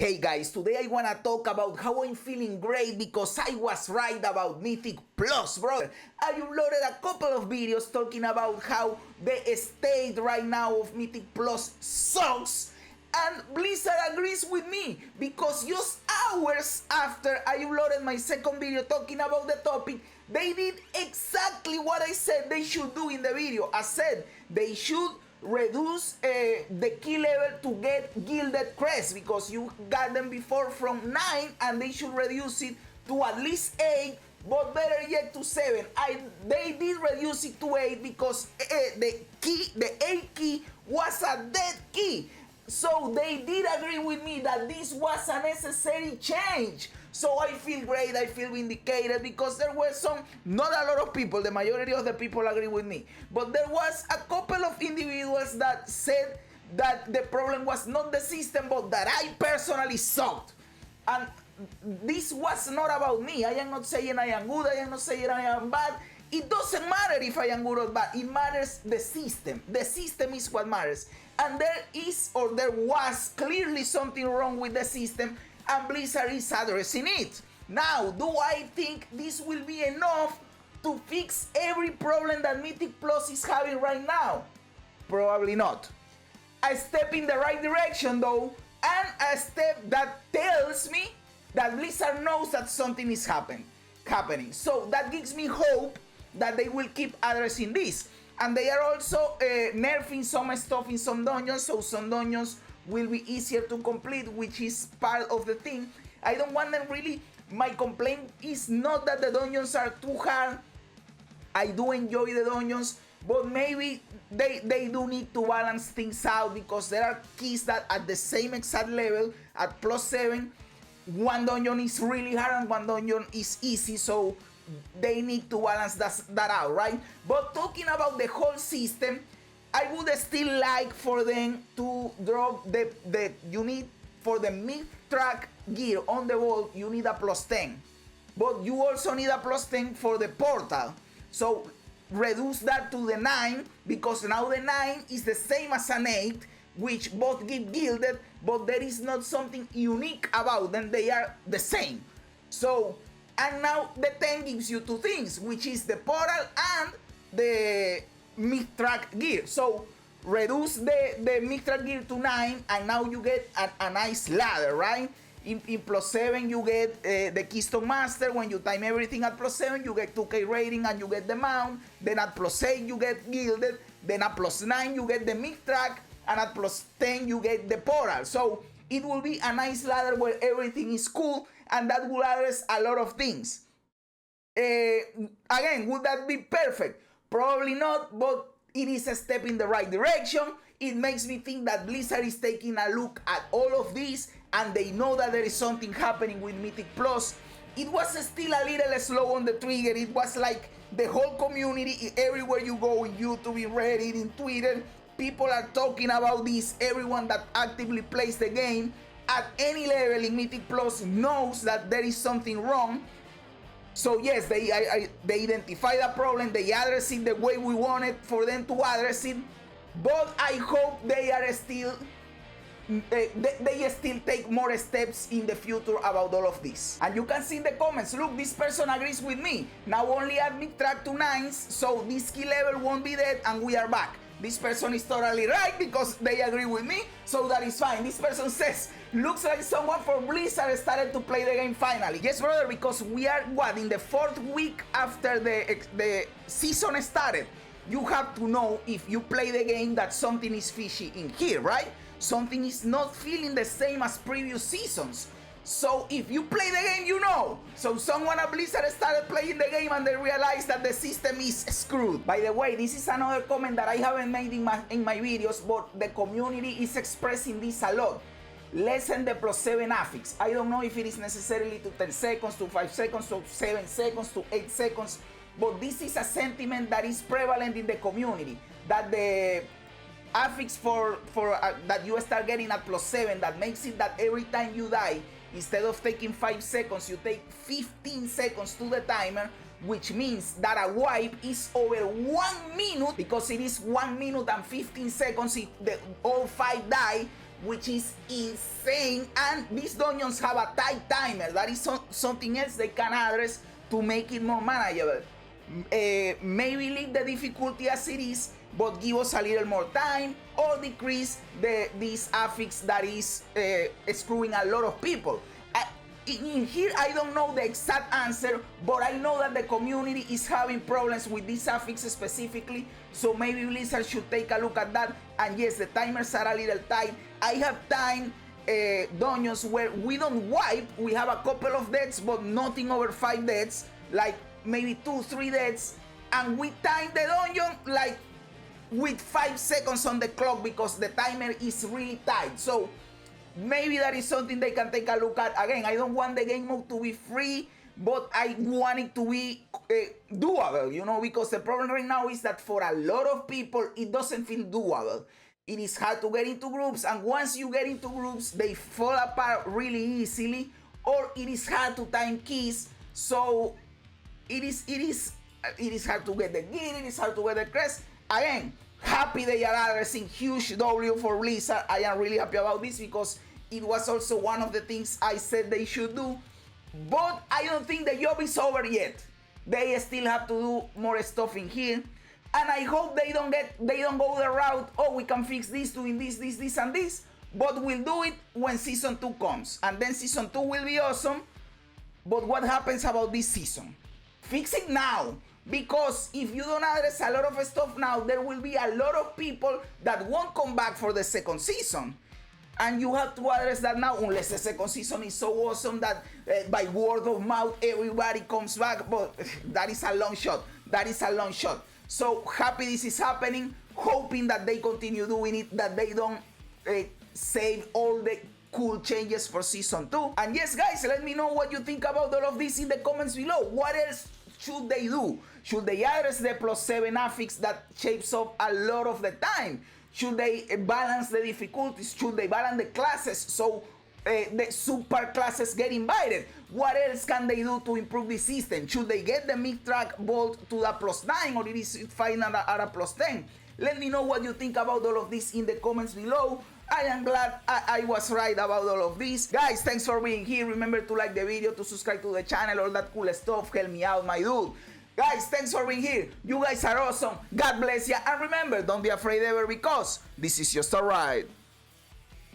Hey guys, today I wanna talk about how I'm feeling great because I was right about Mythic Plus, bro. I uploaded a couple of videos talking about how the state right now of Mythic Plus sucks, and Blizzard agrees with me because just hours after I uploaded my second video talking about the topic, they did exactly what I said they should do in the video. I said they should reduce the key level to get Gilded Crests because you got them before from 9 and they should reduce it to at least 8, but better yet to 7. They did reduce it to 8 because the 8 key was a dead key. So they did agree with me that this was a necessary change. So I feel great, I feel vindicated because there were not a lot of people, the majority of the people agree with me, but there was a couple of individuals that said that the problem was not the system, but that I personally sucked. And this was not about me. I am not saying I am good, I am not saying I am bad. It doesn't matter if I am good or bad, it matters the system. The system is what matters. And there was clearly something wrong with the system, and Blizzard is addressing it. Now, do I think this will be enough to fix every problem that Mythic Plus is having right now? Probably not. A step in the right direction though, and a step that tells me that Blizzard knows that something is happening. So that gives me hope that they will keep addressing this. And they are also nerfing some stuff in some dungeons, so some dungeons will be easier to complete, which is part of the thing. I don't want them really. My complaint is not that the dungeons are too hard. I do enjoy the dungeons, but maybe they do need to balance things out because there are keys that at the same exact level, at +7, one dungeon is really hard and one dungeon is easy, so they need to balance that out, right? But talking about the whole system, I would still like for them to drop you need for the mid-track gear on the vault, you need a +10. But you also need a +10 for the portal. So reduce that to the 9 because now the 9 is the same as an 8, which both give gilded, but there is not something unique about them. They are the same. So, and now the 10 gives you two things, which is the portal and the mid-track gear. So reduce the mid-track gear to 9 and now you get a nice ladder, right? In +7 you get the Keystone Master. When you time everything at +7 you get 2k rating and you get the mount. Then at +8 you get gilded. Then at +9 you get the mid-track, and at +10 you get the portal. So it will be a nice ladder where everything is cool, and that will address a lot of things. Again, would that be perfect? Probably not, but it is a step in the right direction. It makes me think that Blizzard is taking a look at all of this and they know that there is something happening with Mythic Plus. It was still a little slow on the trigger. It was like the whole community, everywhere you go, in YouTube, in Reddit, in Twitter, people are talking about this. Everyone that actively plays the game at any level in Mythic Plus knows that there is something wrong. So yes, they identify the problem, they address it the way we wanted for them to address it, but I hope they are still they still take more steps in the future about all of this. And you can see in the comments, look, this person agrees with me. Now only add mid-track to 9s, so this key level won't be dead and we are back. This person is totally right because they agree with me, so that is fine. This person says, looks like someone from Blizzard started to play the game finally. Yes, brother, because we are, in the 4th week after the season started. You have to know if you play the game that something is fishy in here, right? Something is not feeling the same as previous seasons. So if you play the game, you know. So someone at Blizzard started playing the game and they realized that the system is screwed. By the way, this is another comment that I haven't made in my videos, but the community is expressing this a lot. Lessen the +7 affix. I don't know if it is necessarily to 10 seconds, to 5 seconds, to 7 seconds, to 8 seconds, but this is a sentiment that is prevalent in the community, that the affix for that you start getting at +7, that makes it that every time you die, instead of taking 5 seconds, you take 15 seconds to the timer, which means that a wipe is over 1 minute, because it is 1 minute and 15 seconds if all 5 die, which is insane. And these dungeons have a tight timer. That is something else they can address to make it more manageable. Maybe leave the difficulty as it is, but give us a little more time, or decrease this affix that is screwing a lot of people. In here, I don't know the exact answer, but I know that the community is having problems with this affix specifically, so maybe Blizzard should take a look at that. And yes, the timers are a little tight. I have timed dungeons where we don't wipe, we have a couple of deaths, but nothing over 5 deaths, like maybe 2-3 deaths, and we time the dungeon like with 5 seconds on the clock because the timer is really tight. So maybe that is something they can take a look at. Again, I don't want the game mode to be free, but I want it to be doable, you know, because the problem right now is that for a lot of people, it doesn't feel doable. It is hard to get into groups, and once you get into groups, they fall apart really easily, or it is hard to time keys. So it is hard to get the gear, it is hard to get the crest. Again, happy they are addressing, huge W for Blizzard. I am really happy about this because it was also one of the things I said they should do. But I don't think the job is over yet. They still have to do more stuff in here. And I hope they don't go the route, oh, we can fix this, doing this, and this. But we'll do it when Season 2 comes. And then Season 2 will be awesome. But what happens about this season? Fix it now. Because if you don't address a lot of stuff now, there will be a lot of people that won't come back for the second season. And you have to address that now, unless the second season is so awesome that by word of mouth everybody comes back. But that is a long shot. That is a long shot. So happy this is happening. Hoping that they continue doing it, that they don't save all the cool changes for Season 2. And yes, guys, let me know what you think about all of this in the comments below. What else should they do? Should they address the +7 affix that shapes up a lot of the time? Should they balance the difficulties? Should they balance the classes so the super classes get invited? What else can they do to improve the system? Should they get the mid-track vault to the +9, or it is fine at a +10? Let me know what you think about all of this in the comments below. I am glad I was right about all of this. Guys, thanks for being here. Remember to like the video, to subscribe to the channel, all that cool stuff. Help me out, my dude. Guys, thanks for being here. You guys are awesome. God bless you. And remember, don't be afraid ever, because this is just a ride.